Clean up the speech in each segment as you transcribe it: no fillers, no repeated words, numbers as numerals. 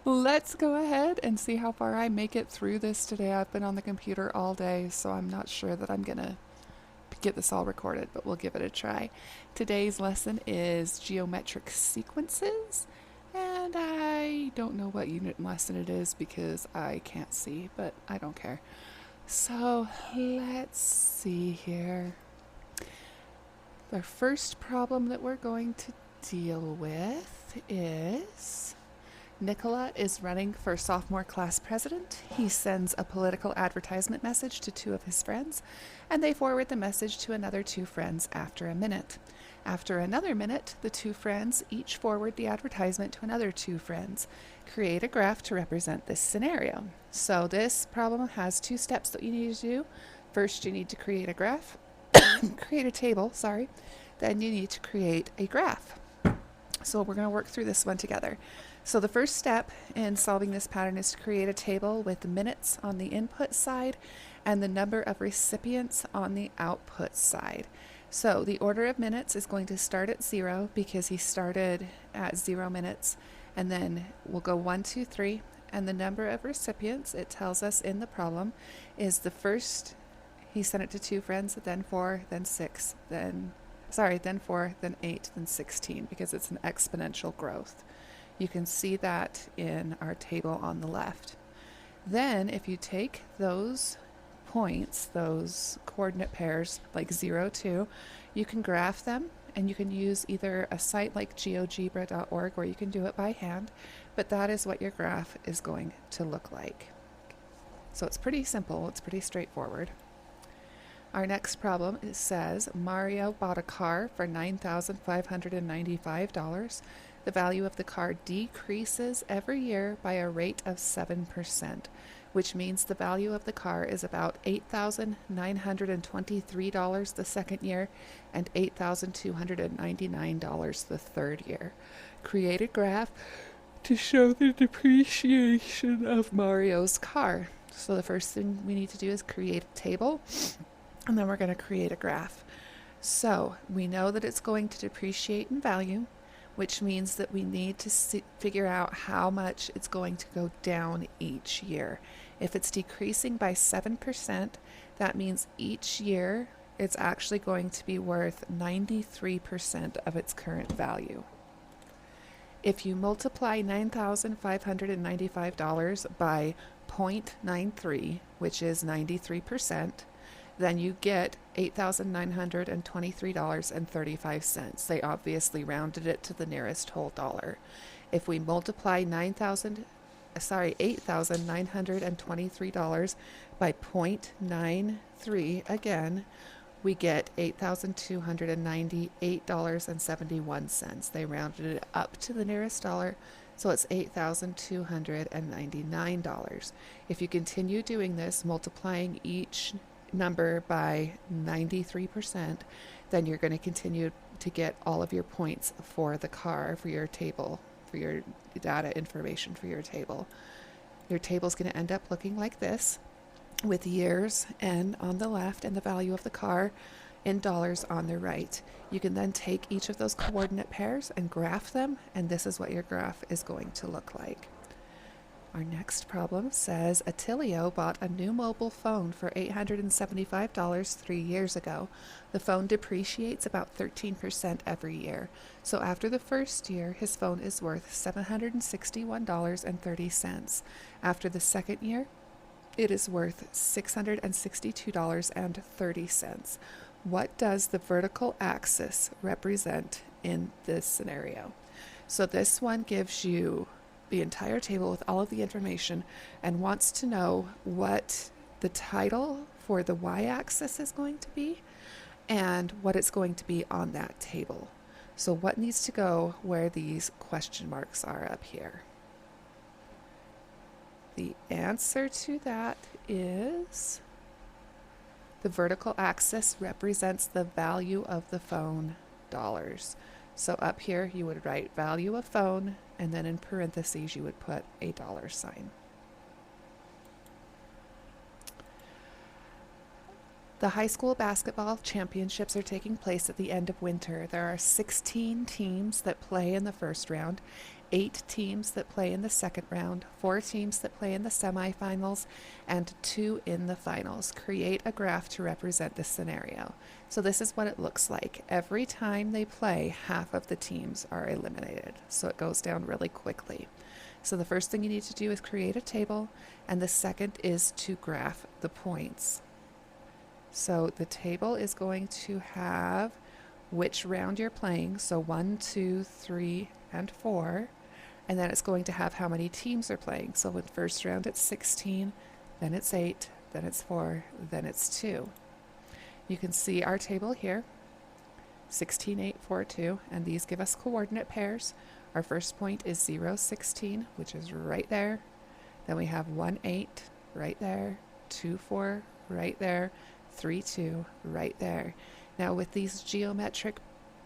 Let's go ahead and see how far I make it through this today. I've been on the computer all day, so I'm not sure that I'm gonna get this all recorded, but we'll give it a try. Today's lesson is geometric sequences, and I don't know what unit and lesson it is because I can't see, but I don't care. So let's see here. The first problem that we're going to deal with is Nicola is running for sophomore class president. He sends a political advertisement message to two of his friends, and they forward the message to another two friends after a minute. After another minute, the two friends each forward the advertisement to another two friends. Create a graph to represent this scenario. So this problem has two steps that you need to do. First, you need to create a graph, create a table, sorry. Then you need to create a graph. So we're going to work through this one together. So the first step in solving this pattern is to create a table with the minutes on the input side and the number of recipients on the output side. So the order of minutes is going to start at 0 because he started at 0 minutes, and then we'll go 1, 2, 3, and the number of recipients, it tells us in the problem, is the first, he sent it to two friends, then 4, then 6, then 4, then 8, then 16, because it's an exponential growth. You can see that in our table on the left. Then if you take those points, those coordinate pairs like 0, 2, you can graph them, and you can use either a site like geogebra.org or you can do it by hand, but that is what your graph is going to look like. So it's pretty simple, it's pretty straightforward. Our next problem, it says Mario bought a car for $9,595. The value of the car decreases every year by a rate of 7%, which means the value of the car is about $8,923 the second year and $8,299 the third year. Create a graph to show the depreciation of Mario's car. So the first thing we need to do is create a table, and then we're going to create a graph. So we know that it's going to depreciate in value, which means that we need to figure out how much it's going to go down each year. If it's decreasing by 7%, that means each year it's actually going to be worth 93% of its current value. If you multiply $9,595 by 0.93, which is 93%, then you get $8,923.35. They obviously rounded it to the nearest whole dollar. If we multiply $8,923 by 0.93 again, we get $8,298.71. They rounded it up to the nearest dollar, so it's $8,299. If you continue doing this, multiplying each number by 93%, then you're going to continue to get all of your points for the car, for your table, for your data information for your table. Your table's going to end up looking like this, with years and on the left and the value of the car in dollars on the right. You can then take each of those coordinate pairs and graph them, and this is what your graph is going to look like. Our next problem says Attilio bought a new mobile phone for $875 3 years ago. The phone depreciates about 13% every year. So after the first year, his phone is worth $761.30. After the second year, it is worth $662.30. What does the vertical axis represent in this scenario? So this one gives you the entire table with all of the information and wants to know what the title for the y-axis is going to be and what it's going to be on that table. So what needs to go where these question marks are up here? The answer to that is the vertical axis represents the value of the phone, dollars. So up here you would write value of phone, and then in parentheses you would put a $sign. The high school basketball championships are taking place at the end of winter. There are 16 teams that play in the first round, 8 teams that play in the second round, 4 teams that play in the semifinals, and 2 in the finals. Create a graph to represent this scenario. So this is what it looks like. Every time they play, half of the teams are eliminated. So it goes down really quickly. So the first thing you need to do is create a table, and the second is to graph the points. So the table is going to have which round you're playing, so 1, 2, 3, and 4, and then it's going to have how many teams are playing. So with first round it's 16, then it's 8, then it's 4, then it's 2. You can see our table here, 16, 8, 4, 2, and these give us coordinate pairs. Our first point is 0, 16, which is right there. Then we have 1, 8, right there, 2, 4, right there, 3, 2, right there. Now with these geometric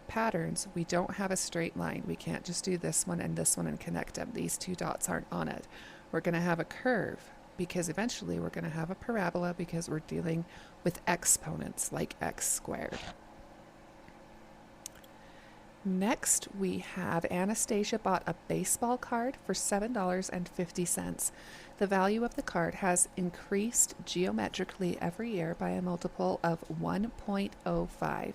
patterns, we don't have a straight line. We can't just do this one and connect them. These 2 dots aren't on it. We're going to have a curve because eventually we're going to have a parabola because we're dealing with exponents like x squared. Next, we have Anastasia bought a baseball card for $7.50. The value of the card has increased geometrically every year by a multiple of 1.05.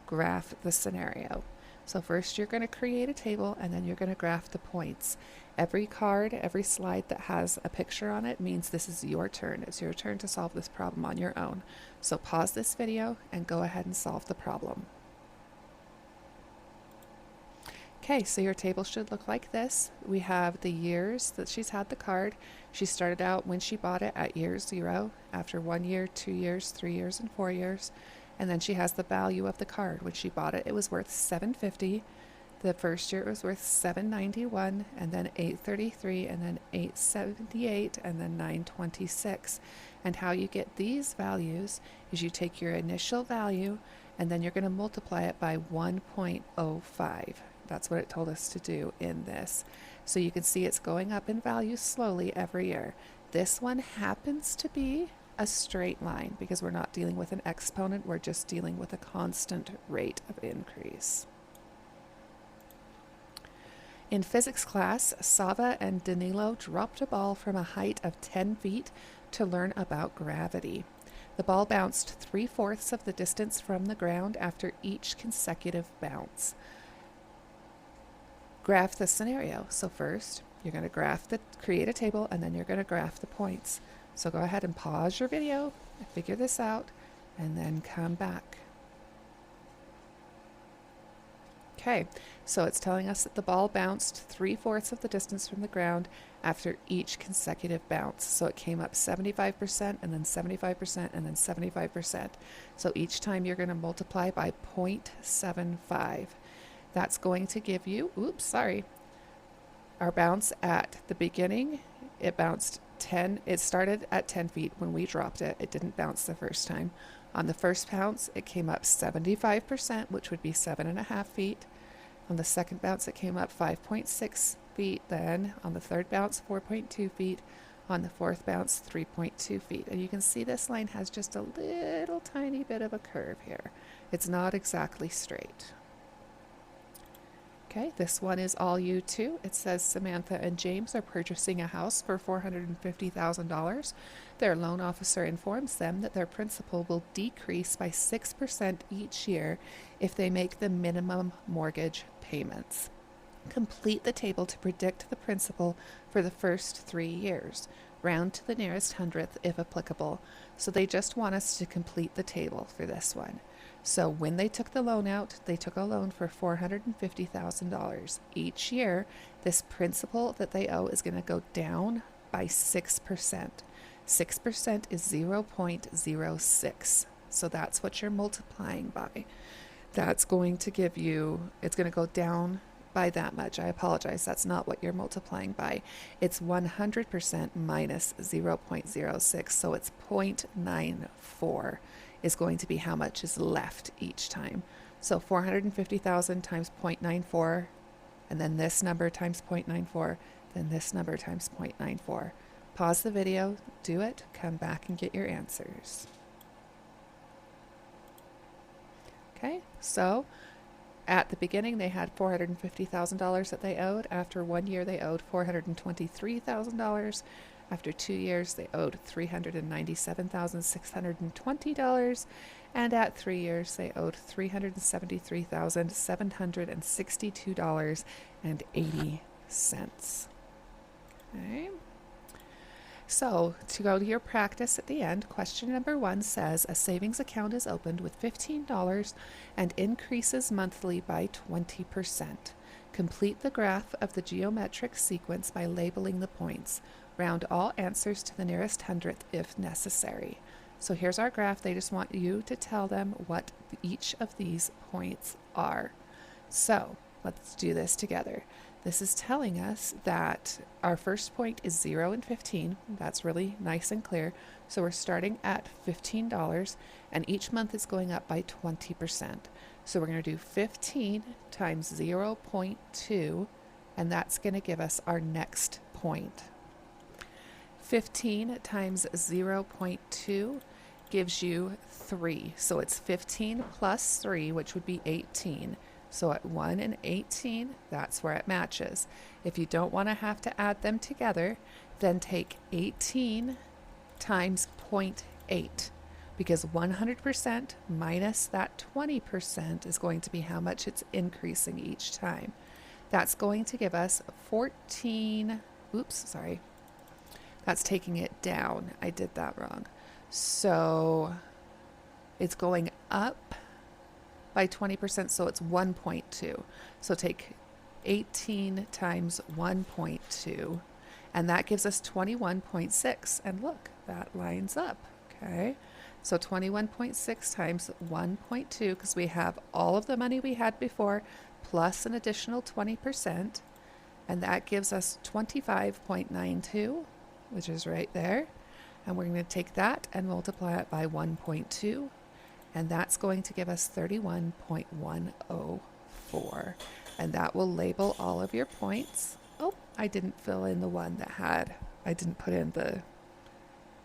Graph the scenario. So first you're going to create a table and then you're going to graph the points. Every card, every slide that has a picture on it means this is your turn. It's your turn to solve this problem on your own. So pause this video and go ahead and solve the problem. Okay, so your table should look like this. We have the years that she's had the card. She started out when she bought it at year 0, after 1 year, 2 years, 3 years, and 4 years. And then she has the value of the card. When she bought it, it was worth $7.50. The first year it was worth $7.91, and then $8.33, and then $8.78, and then $9.26. And how you get these values is you take your initial value, and then you're going to multiply it by 1.05. That's what it told us to do in this. So you can see it's going up in value slowly every year. This one happens to be a straight line because we're not dealing with an exponent, we're just dealing with a constant rate of increase. In physics class, Sava and Danilo dropped a ball from a height of 10 feet to learn about gravity. The ball bounced 3/4 of the distance from the ground after each consecutive bounce. Graph the scenario. So first, you're going to create a table, and then you're going to graph the points. So go ahead and pause your video, figure this out, and then come back. Okay, so it's telling us that the ball bounced 3/4 of the distance from the ground after each consecutive bounce. So it came up 75%, and then 75%, and then 75%. So each time you're going to multiply by 0.75. That's going to give you, our bounce at the beginning, it bounced 10, it started at 10 feet when we dropped it. It didn't bounce the first time. On the first bounce, it came up 75%, which would be 7.5 feet. On the second bounce, it came up 5.6 feet. Then on the third bounce, 4.2 feet. On the fourth bounce, 3.2 feet. And you can see this line has just a little tiny bit of a curve here. It's not exactly straight. Okay, this one is all you too. It says Samantha and James are purchasing a house for $450,000. Their loan officer informs them that their principal will decrease by 6% each year if they make the minimum mortgage payments. Complete the table to predict the principal for the first 3 years. Round to the nearest hundredth if applicable. So they just want us to complete the table for this one. So when they took the loan out, they took a loan for $450,000. Each year, this principal that they owe is going to go down by 6%. 6% is 0.06. So that's what you're multiplying by. That's going to give you, it's going to go down by that much. I apologize, that's not what you're multiplying by. It's 100% minus 0.06, so it's 0.94 is going to be how much is left each time. So 450,000 times 0.94, and then this number times 0.94, then this number times 0.94. Pause the video, do it, come back and get your answers. Okay, so At the beginning, they had $450,000 that they owed. After 1 year, they owed $423,000. After 2 years, they owed $397,620. And at 3 years, they owed $373,762.80. Okay. So, to go to your practice at the end, question number 1 says a savings account is opened with $15 and increases monthly by 20%. Complete the graph of the geometric sequence by labeling the points. Round all answers to the nearest hundredth if necessary. So here's our graph. They just want you to tell them what each of these points are. So let's do this together. This is telling us that our first point is 0 and 15. That's really nice and clear. So we're starting at $15, and each month is going up by 20%. So we're going to do 15 times 0.2, and that's going to give us our next point. 15 times 0.2 gives you 3. So it's 15 plus 3, which would be 18. So at 1 and 18, that's where it matches. If you don't want to have to add them together, then take 18 times 0.8, because 100% minus that 20% is going to be how much it's increasing each time. That's going to give us 14, that's taking it down. I did that wrong. So it's going up by 20%, so it's 1.2. So take 18 times 1.2, and that gives us 21.6. And look, that lines up, okay? So 21.6 times 1.2, because we have all of the money we had before, plus an additional 20%, and that gives us 25.92, which is right there. And we're going to take that and multiply it by 1.2. And that's going to give us 31.104. And that will label all of your points. Oh, I didn't fill in the one that I didn't put in the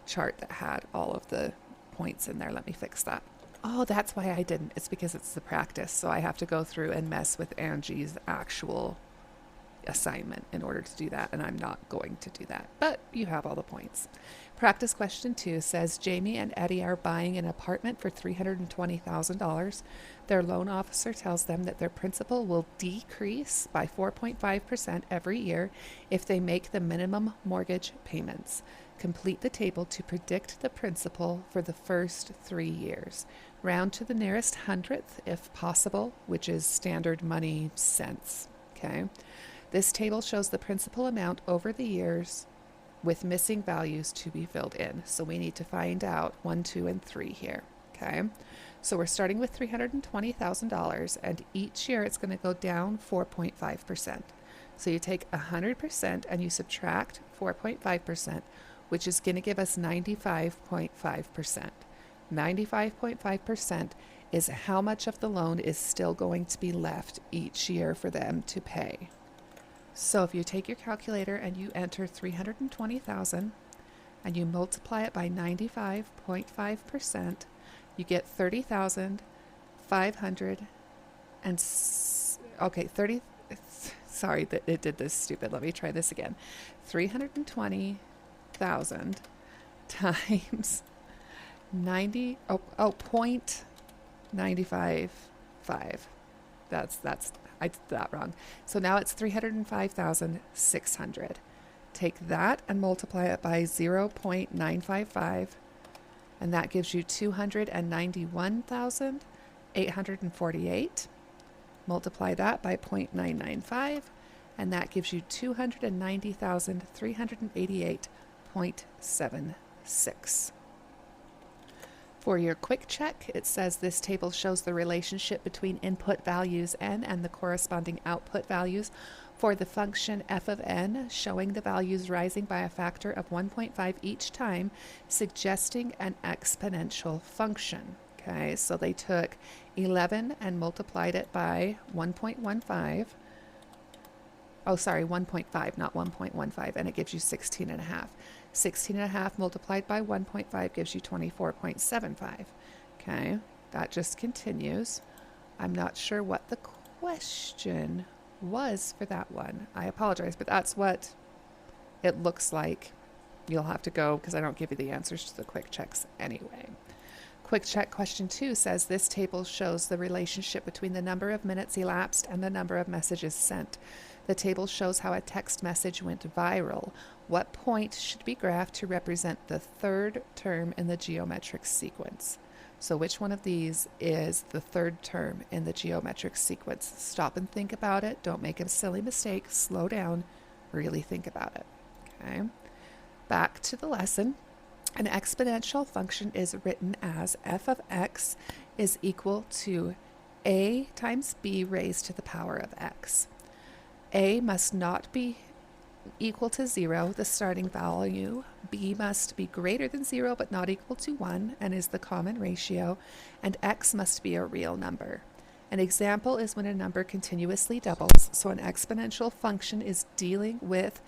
chart that had all of the points in there. Let me fix that. Oh, that's why I didn't. It's because it's the practice. So I have to go through and mess with Angie's actual assignment in order to do that, and I'm not going to do that, but you have all the points. Practice question 2 says Jamie and Eddie are buying an apartment for $320,000. Their loan officer tells them that their principal will decrease by 4.5% every year if they make the minimum mortgage payments. Complete the table to predict the principal for the first 3 years. Round to the nearest hundredth if possible, which is standard money cents. Okay. This table shows the principal amount over the years with missing values to be filled in. So we need to find out 1, 2, and 3 here. Okay. So we're starting with $320,000, and each year it's going to go down 4.5%. So you take 100% and you subtract 4.5%, which is going to give us 95.5%. 95.5% is how much of the loan is still going to be left each year for them to pay. So if you take your calculator and you enter 320,000 and you multiply it by 95.5%, you get 30,500 and sorry that it did this stupid. Let me try this again. 320,000 times 0.955. I did that wrong. So now it's 305,600. Take that and multiply it by 0.955, and that gives you 291,848. Multiply that by 0.995, and that gives you 290,388.76. For your quick check, it says this table shows the relationship between input values n and the corresponding output values for the function f of n, showing the values rising by a factor of 1.5 each time, suggesting an exponential function. Okay, so they took 11 and multiplied it by 1.15. Oh, sorry, 1.5, not 1.15, and it gives you 16 and a half. 16 and a half multiplied by 1.5 gives you 24.75. Okay, that just continues. I'm not sure what the question was for that one. I apologize, but that's what it looks like. You'll have to go because I don't give you the answers to the quick checks anyway. Quick check question 2 says this table shows the relationship between the number of minutes elapsed and the number of messages sent. The table shows how a text message went viral. What point should be graphed to represent the third term in the geometric sequence? So which one of these is the third term in the geometric sequence? Stop and think about it. Don't make a silly mistake. Slow down. Really think about it. Okay. Back to the lesson. An exponential function is written as f of x is equal to a times b raised to the power of x. A must not be equal to 0, the starting value. B must be greater than 0 but not equal to 1 and is the common ratio. And x must be a real number. An example is when a number continuously doubles. So an exponential function is dealing with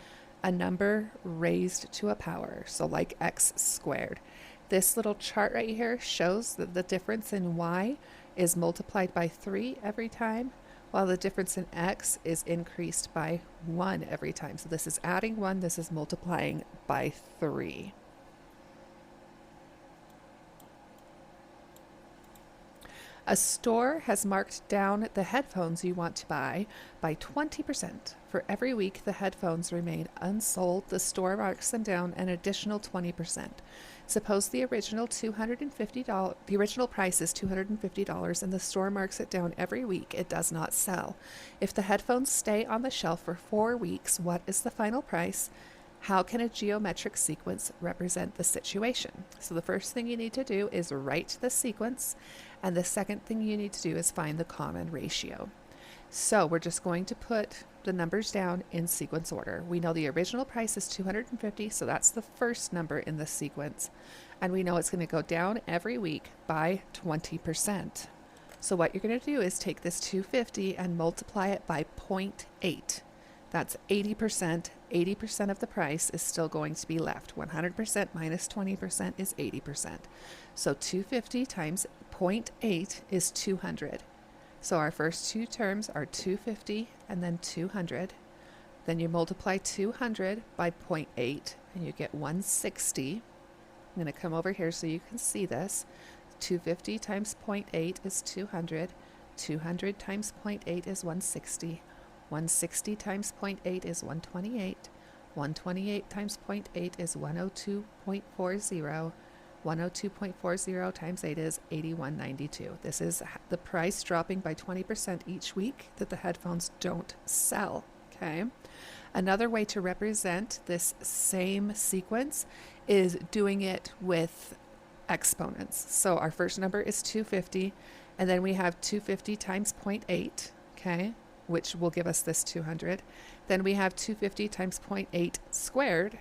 a number raised to a power, so like x squared. This little chart right here shows that the difference in y is multiplied by 3 every time, while the difference in x is increased by 1 every time. So this is adding 1, this is multiplying by 3. A store has marked down the headphones you want to buy by 20%. For every week the headphones remain unsold, the store marks them down an additional 20%. Suppose the original price is $250 and the store marks it down every week. It does not sell. If the headphones stay on the shelf for 4 weeks, what is the final price? How can a geometric sequence represent the situation? So the first thing you need to do is write the sequence, and the second thing you need to do is find the common ratio. So we're just going to put the numbers down in sequence order. We know the original price is $250, so that's the first number in the sequence. And we know it's going to go down every week by 20%. So what you're going to do is take this $250 and multiply it by 0.8. That's 80%. 80% of the price is still going to be left. 100% minus 20% is 80%. So 250 times 0.8 is 200. So our first two terms are 250 and then 200. Then you multiply 200 by 0.8 and you get 160. I'm going to come over here so you can see this. 250 times 0.8 is 200. 200 times 0.8 is 160. 160 times 0.8 is 128. 128 times 0.8 is 102.40. 102.40 times 8 is 81.92. This is the price dropping by 20% each week that the headphones don't sell. Okay. Another way to represent this same sequence is doing it with exponents. So our first number is 250, and then we have 250 times 0.8, okay, which will give us this 200. Then we have 250 times 0.8 squared,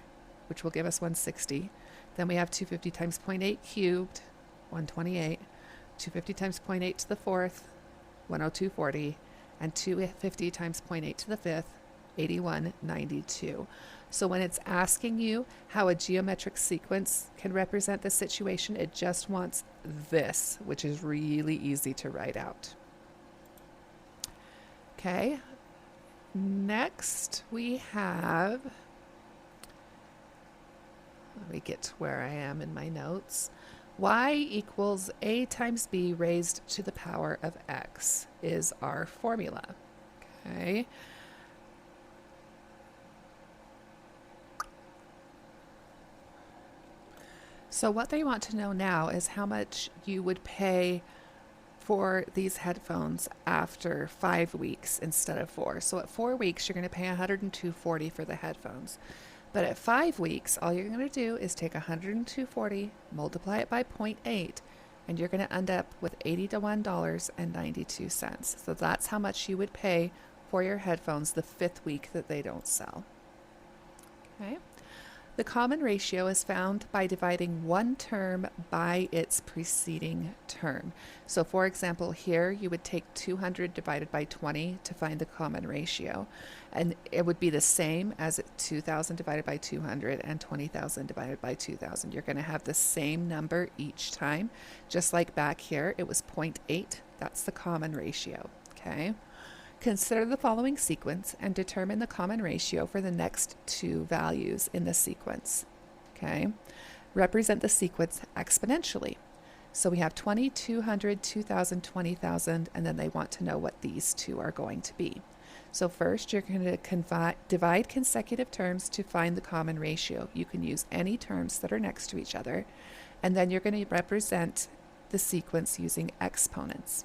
which will give us 160. Then we have 250 times 0.8 cubed, 128. 250 times 0.8 to the fourth, 102.40. And 250 times 0.8 to the fifth, 81.92. So when it's asking you how a geometric sequence can represent the situation, it just wants this, which is really easy to write out. Okay, next we have, let me get to where I am in my notes. Y equals a times b raised to the power of x is our formula. Okay. So what they want to know now is how much you would pay for these headphones after 5 weeks instead of 4. So at 4 weeks, you're going to pay $102.40 for the headphones. But at 5 weeks, all you're going to do is take $102.40, multiply it by 0.8, and you're going to end up with $81.92. So that's how much you would pay for your headphones the 5th week that they don't sell. Okay. The common ratio is found by dividing one term by its preceding term. So for example, here you would take 200 divided by 20 to find the common ratio. And it would be the same as 2,000 divided by 200 and 20,000 divided by 2,000. You're going to have the same number each time. Just like back here, it was 0.8. That's the common ratio. Okay. Consider the following sequence and determine the common ratio for the next two values in the sequence. Okay. Represent the sequence exponentially. So we have 20, 200, 2,000, 20,000, and then they want to know what these two are going to be. So first, you're going to divide consecutive terms to find the common ratio. You can use any terms that are next to each other, and then you're going to represent the sequence using exponents.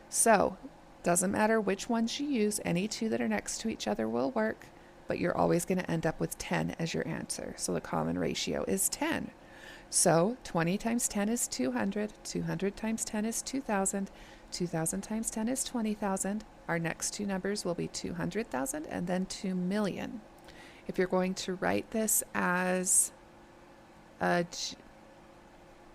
So, doesn't matter which ones you use, any two that are next to each other will work, but you're always going to end up with 10 as your answer. So the common ratio is 10. So 20 times 10 is 200, 200 times 10 is 2,000, 2,000 times 10 is 20,000. Our next two numbers will be 200,000 and then 2 million. If you're going to write this as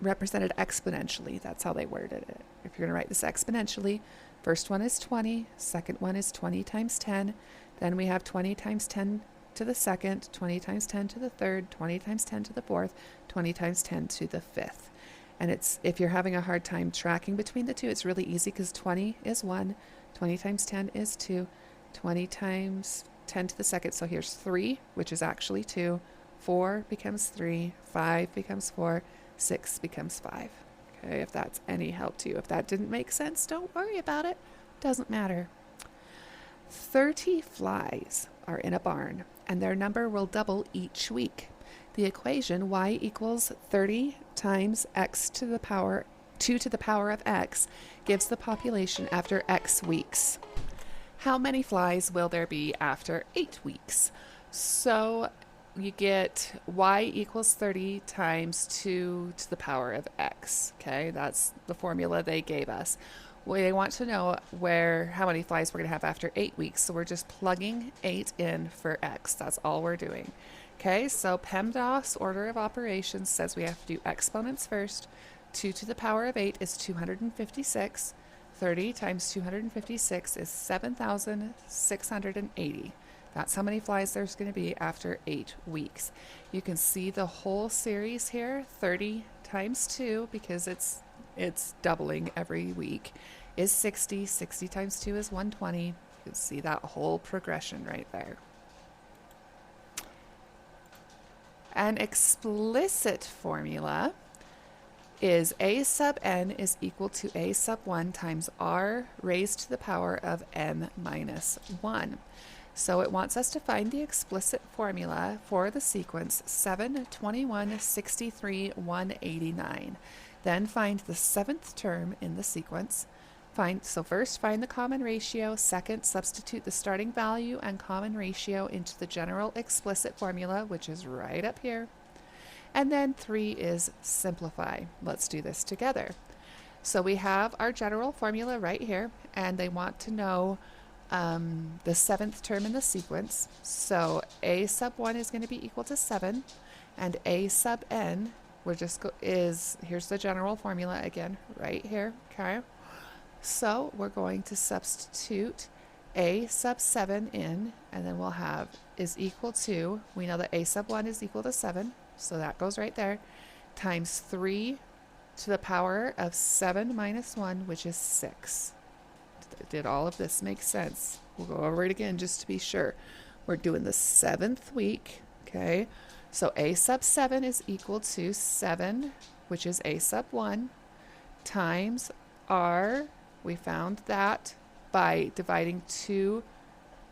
represented exponentially, that's how they worded it. If you're going to write this exponentially, first one is 20, second one is 20 times 10, then we have 20 times 10 to the second, 20 times 10 to the third, 20 times 10 to the fourth, 20 times 10 to the fifth. And it's, if you're having a hard time tracking between the two, it's really easy because 20 is 1, 20 times 10 is 2, 20 times 10 to the second, so here's 3, which is actually 2, 4 becomes 3, 5 becomes 4, 6 becomes 5. Okay, if that's any help to you. If that didn't make sense, don't worry about it. Doesn't matter. 30 flies are in a barn, and their number will double each week. The equation y equals 30 times x to the power 2 to the power of x gives the population after x weeks. How many flies will there be after 8 weeks? So you get y equals 30 times 2 to the power of x. Okay, that's the formula they gave us. They want to know how many flies we're going to have after 8 weeks. So we're just plugging 8 in for x. That's all we're doing. Okay, so PEMDAS order of operations says we have to do exponents first. 2 to the power of 8 is 256. 30 times 256 is 7,680. That's how many flies there's going to be after 8 weeks. You can see the whole series here, 30 times 2, because it's doubling every week, is 60. 60 times 2 is 120. You can see that whole progression right there. An explicit formula is a sub n is equal to a sub 1 times r raised to the power of n minus 1. So it wants us to find the explicit formula for the sequence 7, 21, 63, 189. Then find the seventh term in the sequence. So first find the common ratio. Second, substitute the starting value and common ratio into the general explicit formula, which is right up here. And then 3 is simplify. Let's do this together. So we have our general formula right here, and they want to know the seventh term in the sequence. So a sub 1 is going to be equal to 7, and a sub n, here's the general formula again, right here, okay? So we're going to substitute a sub 7 in, and then we'll have is equal to, we know that a sub 1 is equal to 7, so that goes right there, times 3 to the power of 7 minus 1, which is 6. Did all of this make sense? We'll go over it again just to be sure. We're doing the 7th week, okay? So a sub 7 is equal to 7, which is a sub 1, times r. We found that by dividing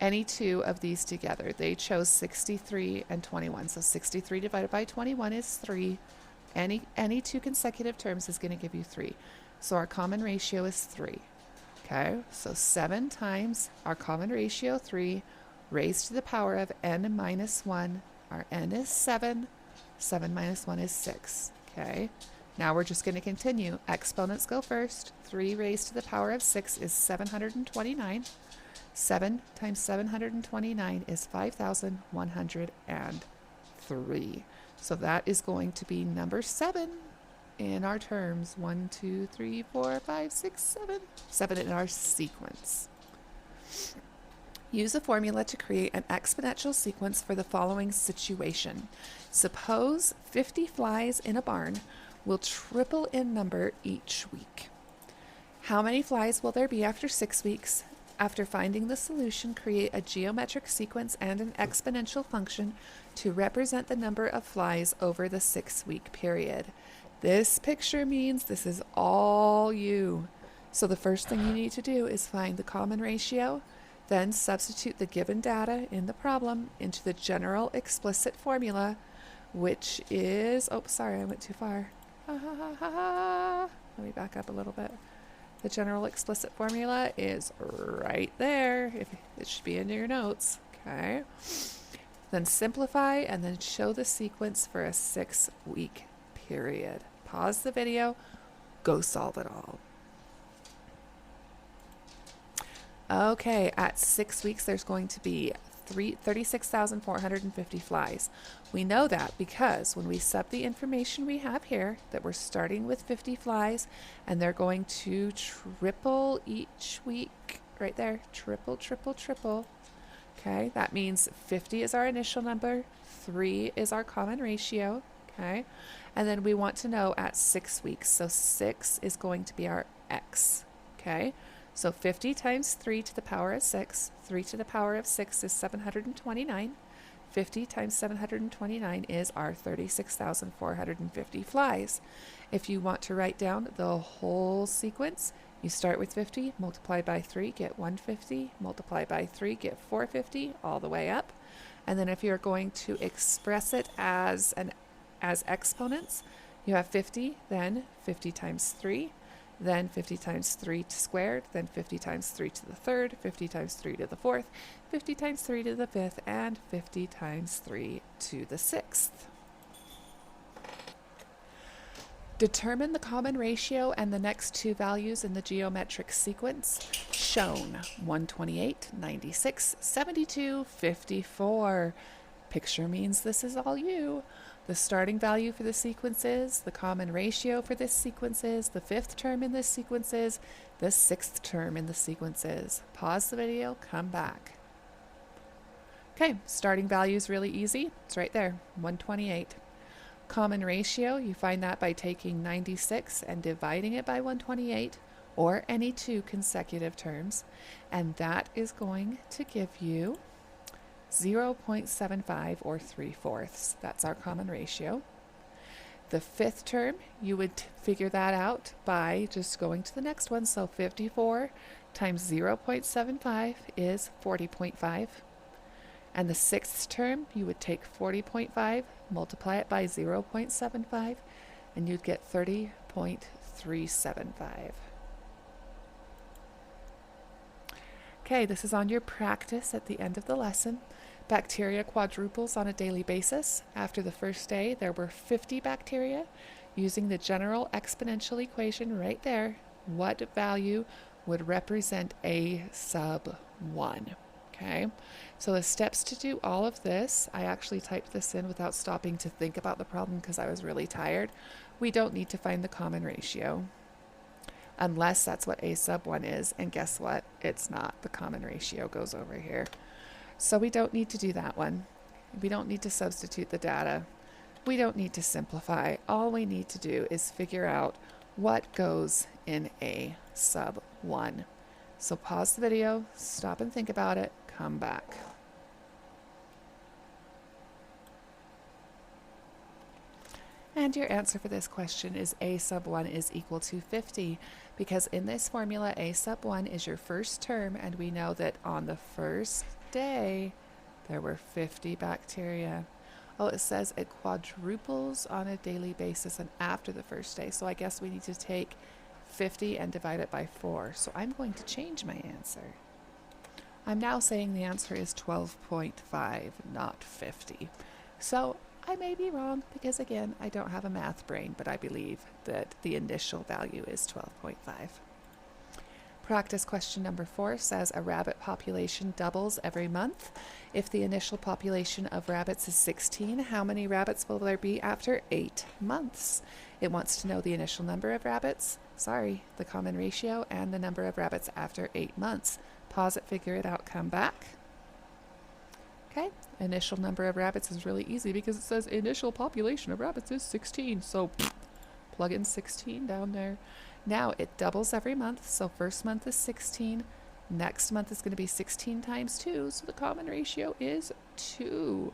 any two of these together. They chose 63 and 21. So 63 divided by 21 is 3. Any two consecutive terms is going to give you 3. So our common ratio is 3. Okay, so 7 times our common ratio 3 raised to the power of n minus 1. Our n is 7. 7 minus 1 is 6. Okay, now we're just going to continue. Exponents go first. 3 raised to the power of 6 is 729. 7 times 729 is 5,103. So that is going to be number 7 in our terms. 1, 2, 3, 4, 5, 6, 7. 7 in our sequence. Use a formula to create an exponential sequence for the following situation. Suppose 50 flies in a barn will triple in number each week. How many flies will there be after 6 weeks? After finding the solution, create a geometric sequence and an exponential function to represent the number of flies over the 6-week period. This picture means this is all you. So the first thing you need to do is find the common ratio, then substitute the given data in the problem into the general explicit formula, which is, oh, sorry, I went too far. Let me back up a little bit. The general explicit formula is right there. It should be in your notes. Okay. Then simplify and then show the sequence for a 6-week period. Pause the video. Go solve it all. Okay, at 6 weeks, there's going to be 36,450 flies. We know that because when we sub the information we have here, that we're starting with 50 flies, and they're going to triple each week, right there, triple, triple, triple. Okay, that means 50 is our initial number, 3 is our common ratio, okay? And then we want to know at 6 weeks, so 6 is going to be our x, okay? So 50 times 3 to the power of 6, 3 to the power of 6 is 729. 50 times 729 is our 36,450 flies. If you want to write down the whole sequence, you start with 50, multiply by 3, get 150, multiply by 3, get 450, all the way up. And then if you're going to express it as exponents, you have 50, then 50 times 3, then 50 times 3 squared, then 50 times 3 to the third, 50 times 3 to the fourth, 50 times 3 to the fifth, and 50 times 3 to the sixth. Determine the common ratio and the next two values in the geometric sequence shown: 128, 96, 72, 54. Picture means this is all you. The starting value for the sequence is, the common ratio for this sequence is, the fifth term in this sequence is, the sixth term in the sequence is. Pause the video, come back. Okay, starting value is really easy. It's right there, 128. Common ratio, you find that by taking 96 and dividing it by 128, or any two consecutive terms, and that is going to give you 0.75 or 3/4. That's our common ratio. The fifth term, you would figure that out by just going to the next one. So 54 times 0.75 is 40.5. And the sixth term, you would take 40.5, multiply it by 0.75, and you'd get 30.375. Okay, this is on your practice at the end of the lesson. Bacteria quadruples on a daily basis. After the first day, there were 50 bacteria. Using the general exponential equation right there, what value would represent a sub 1? Okay, so the steps to do all of this, I actually typed this in without stopping to think about the problem because I was really tired. We don't need to find the common ratio, unless that's what a sub 1 is, and guess what? It's not. The common ratio goes over here. So we don't need to do that one. We don't need to substitute the data. We don't need to simplify. All we need to do is figure out what goes in a sub 1. So pause the video, stop and think about it, come back. And your answer for this question is a sub 1 is equal to 50, because in this formula, a sub 1 is your first term, and we know that on the first day, there were 50 bacteria. Oh, it says it quadruples on a daily basis and after the first day, so I guess we need to take 50 and divide it by 4. So I'm going to change my answer. I'm now saying the answer is 12.5, not 50. So I may be wrong because, again, I don't have a math brain, but I believe that the initial value is 12.5. Practice question number 4 says a rabbit population doubles every month. If the initial population of rabbits is 16, how many rabbits will there be after 8 months? It wants to know the initial number of rabbits, the common ratio, and the number of rabbits after 8 months. Pause it, figure it out, come back. Okay, initial number of rabbits is really easy because it says initial population of rabbits is 16. So plug in 16 down there. Now it doubles every month. So first month is 16, Next month is going to be 16 times 2, so the common ratio is 2.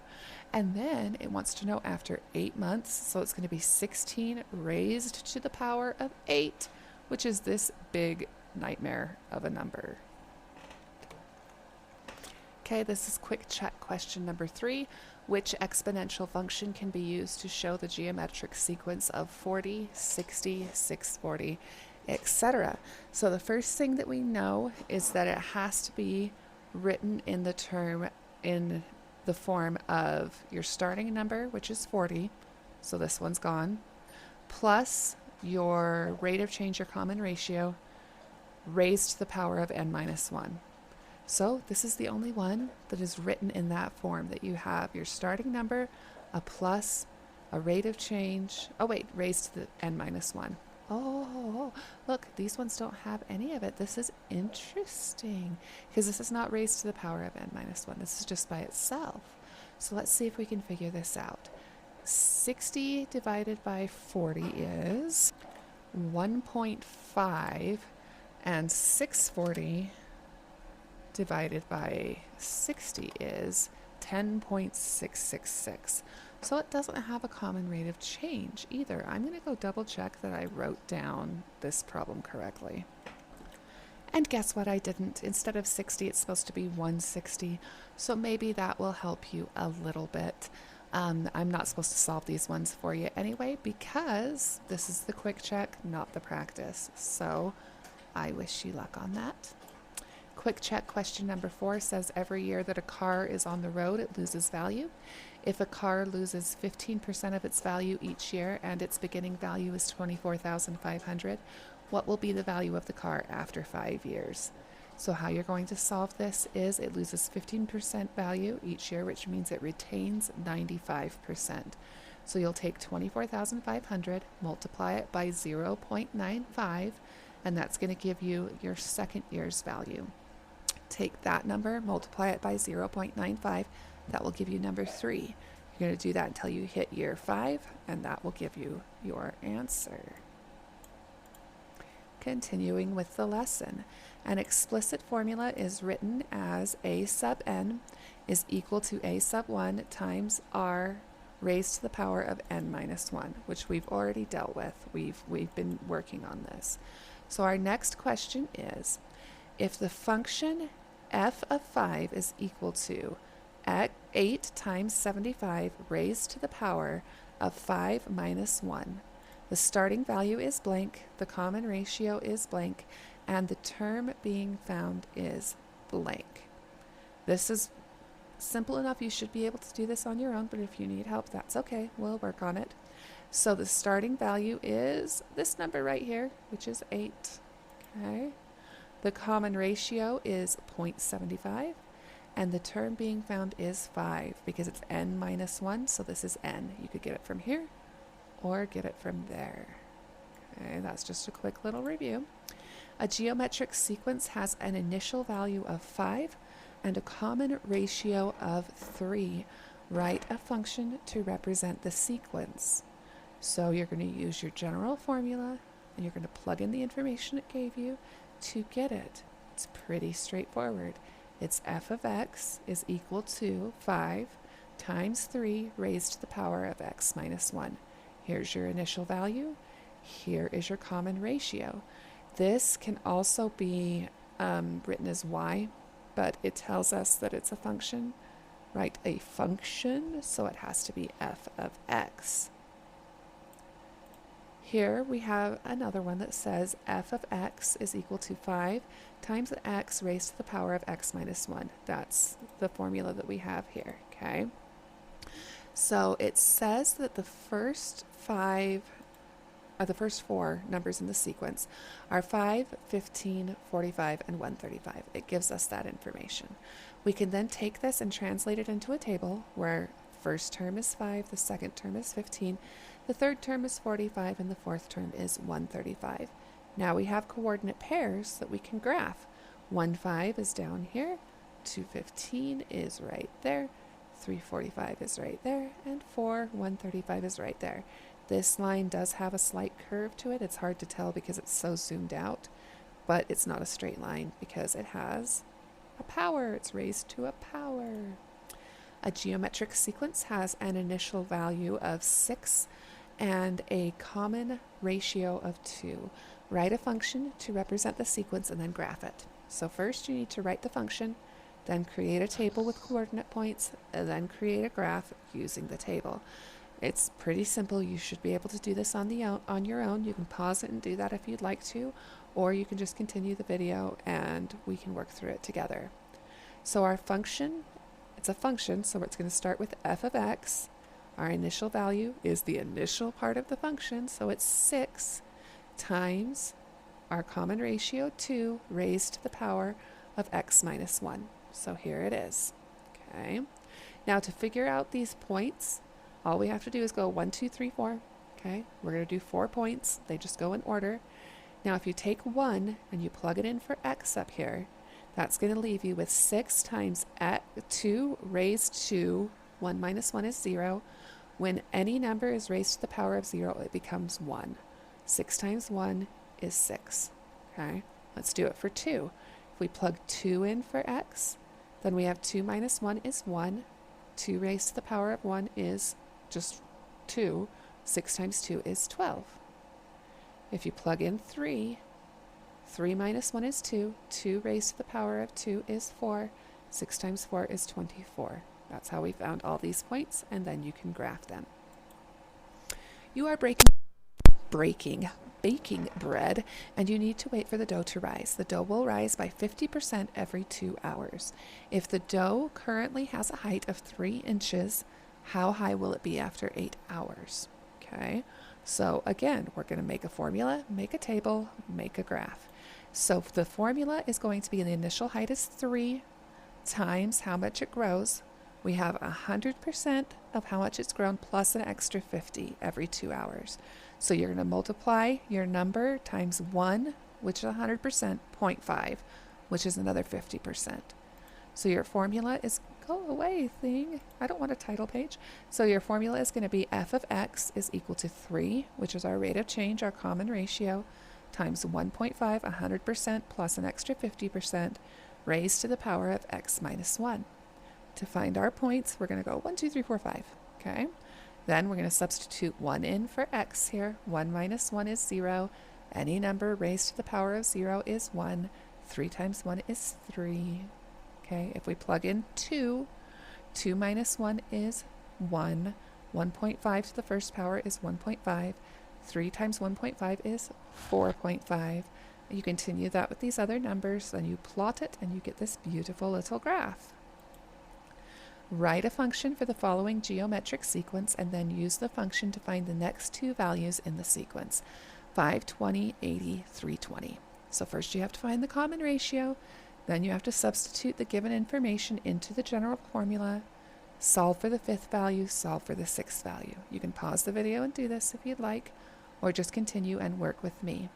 And then it wants to know after 8 months, so it's going to be 16 raised to the power of 8, which is this big nightmare of a number. Okay, this is quick check question number 3. Which exponential function can be used to show the geometric sequence of 40, 60, 640, etc.? So the first thing that we know is that it has to be written in the form of your starting number, which is 40, so this one's gone, plus your rate of change, your common ratio, raised to the power of n minus 1. So this is the only one that is written in that form, that you have your starting number, a plus, a rate of change, raised to the n minus 1. Oh, look, these ones don't have any of it. This is interesting because this is not raised to the power of n minus 1. This is just by itself. So let's see if we can figure this out. 60 divided by 40 is 1.5, and 640 divided by 60 is 10.666. So it doesn't have a common rate of change either. I'm going to go double check that I wrote down this problem correctly. And guess what? I didn't. Instead of 60, it's supposed to be 160. So maybe that will help you a little bit. I'm not supposed to solve these ones for you anyway, because this is the quick check, not the practice. So I wish you luck on that. Quick check question number 4 says every year that a car is on the road, it loses value. If a car loses 15% of its value each year and its beginning value is $24,500, what will be the value of the car after 5 years? So how you're going to solve this is it loses 15% value each year, which means it retains 95%. So you'll take 24,500, multiply it by 0.95, and that's going to give you your second year's value. Take that number, multiply it by 0.95, that will give you number 3. You're going to do that until you hit year 5, and that will give you your answer. Continuing with the lesson, an explicit formula is written as a sub n is equal to a sub 1 times r raised to the power of n minus 1, which we've already dealt with. We've been working on this. So our next question is, if the function f of 5 is equal to 8 times 75 raised to the power of 5 minus 1, the starting value is blank, the common ratio is blank, and the term being found is blank. This is simple enough. You should be able to do this on your own, but if you need help, that's okay. We'll work on it. So the starting value is this number right here, which is 8. Okay. The common ratio is 0.75, and the term being found is 5 because it's n minus 1, so this is n. You could get it from here or get it from there. Okay, that's just a quick little review. A geometric sequence has an initial value of 5 and a common ratio of 3. Write a function to represent the sequence. So you're going to use your general formula and you're going to plug in the information it gave you to get it. It's pretty straightforward. It's f of x is equal to 5 times 3 raised to the power of x minus 1. Here's your initial value. Here is your common ratio. This can also be written as y, but it tells us that it's a function. Write a function, so it has to be f of x. Here we have another one that says f of x is equal to 5 times x raised to the power of x minus 1. That's the formula that we have here, okay? So it says that the first 4 numbers in the sequence are 5, 15, 45, and 135. It gives us that information. We can then take this and translate it into a table where first term is 5, the second term is 15, the third term is 45, and the fourth term is 135. Now we have coordinate pairs that we can graph. 1, 5 is down here, 215 is right there, 345 is right there, and 135 is right there. This line does have a slight curve to it. It's hard to tell because it's so zoomed out, but it's not a straight line because it has a power. It's raised to a power. A geometric sequence has an initial value of 6 and a common ratio of 2. Write a function to represent the sequence and then graph it. So first you need to write the function, then create a table with coordinate points, and then create a graph using the table. It's pretty simple. You should be able to do this on your own. You can pause it and do that if you'd like to, or you can just continue the video and we can work through it together. So our function, it's a function, so it's going to start with f of x. Our initial value is the initial part of the function, so it's 6 times our common ratio 2 raised to the power of x minus 1. So here it is. Okay. Now to figure out these points, all we have to do is go 1, 2, 3, 4. Okay. We're going to do 4 points. They just go in order. Now if you take 1 and you plug it in for x up here, that's going to leave you with 6 times 2 raised to 1 minus 1 is 0. When any number is raised to the power of 0, it becomes 1. 6 times 1 is 6. Okay, let's do it for 2. If we plug 2 in for x, then we have 2 minus 1 is 1. 2 raised to the power of 1 is just 2. 6 times 2 is 12. If you plug in 3, 3 minus 1 is 2. 2 raised to the power of 2 is 4. 6 times 4 is 24. That's how we found all these points, and then you can graph them. You are baking bread, and you need to wait for the dough to rise. The dough will rise by 50% every 2 hours. If the dough currently has a height of 3 inches, how high will it be after 8 hours? Okay, so again, we're going to make a formula, make a table, make a graph. So the formula is going to be the initial height is 3 times how much it grows. We have 100% of how much it's grown plus an extra 50 every 2 hours. So you're going to multiply your number times 1, which is 100%, 0.5, which is another 50%. So your formula is, go away thing, I don't want a title page. So your formula is going to be f of x is equal to 3, which is our rate of change, our common ratio, times 1.5, 100% plus an extra 50%, raised to the power of x minus 1. To find our points, we're going to go 1, 2, 3, 4, 5. Okay. Then we're going to substitute 1 in for x here. 1 minus 1 is 0. Any number raised to the power of 0 is 1. 3 times 1 is 3. Okay. If we plug in 2, 2 minus 1 is 1. 1.5 to the first power is 1.5. 3 times 1.5 is 4.5. You continue that with these other numbers, then you plot it, and you get this beautiful little graph. Write a function for the following geometric sequence and then use the function to find the next 2 values in the sequence, 520, 80, 320. So first you have to find the common ratio, then you have to substitute the given information into the general formula, solve for the 5th value, solve for the 6th value. You can pause the video and do this if you'd like, or just continue and work with me.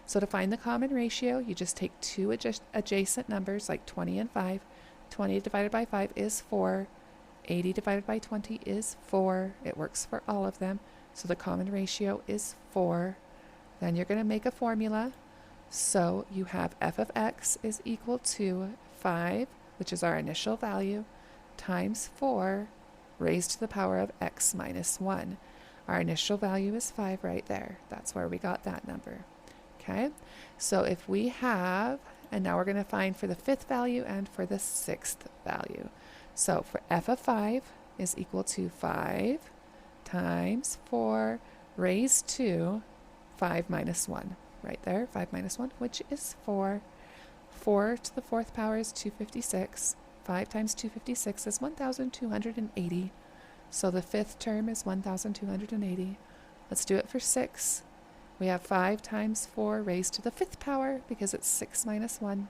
So to find the common ratio, you just take 2 adjacent numbers like 20 and 5. 20 divided by 5 is 4. 80 divided by 20 is 4. It works for all of them. So the common ratio is 4. Then you're going to make a formula. So you have f of x is equal to 5, which is our initial value, times 4 raised to the power of x minus 1. Our initial value is 5 right there. That's where we got that number. Okay, so if we have, and now we're going to find for the 5th value and for the 6th value. So for f of 5 is equal to 5 times 4 raised to 5 minus 1. Right there, 5 minus 1, which is 4. 4 to the 4th power is 256. 5 times 256 is 1,280. So the 5th term is 1,280. Let's do it for 6. We have 5 times 4 raised to the 5th power because it's 6 minus 1.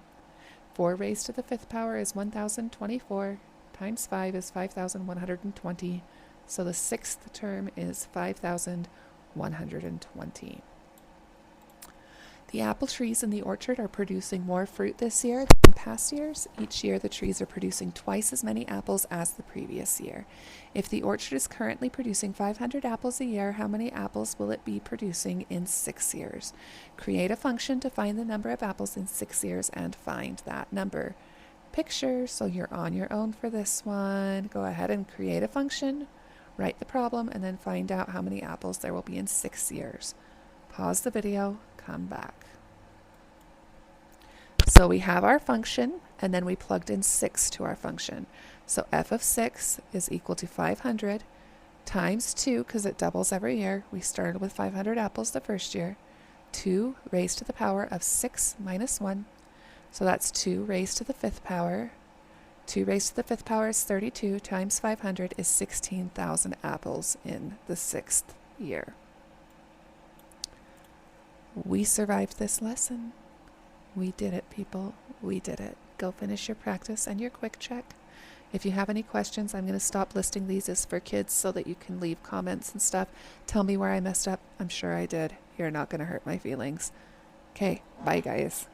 4 raised to the 5th power is 1,024. Times 5 is 5,120. So the 6th term is 5,120. The apple trees in the orchard are producing more fruit this year than past years. Each year, the trees are producing twice as many apples as the previous year. If the orchard is currently producing 500 apples a year, how many apples will it be producing in 6 years? Create a function to find the number of apples in 6 years and find that number. Picture, so you're on your own for this one. Go ahead and create a function, write the problem, and then find out how many apples there will be in 6 years. Pause the video, come back. So we have our function, and then we plugged in 6 to our function. So f of 6 is equal to 500 times 2, because it doubles every year. We started with 500 apples the first year. 2 raised to the power of 6 minus 1. So that's 2 raised to the 5th power. 2 raised to the 5th power is 32 times 500 is 16,000 apples in the 6th year. We survived this lesson. We did it, people. We did it. Go finish your practice and your quick check. If you have any questions, I'm going to stop listing these as for kids so that you can leave comments and stuff. Tell me where I messed up. I'm sure I did. You're not going to hurt my feelings. Okay, bye guys.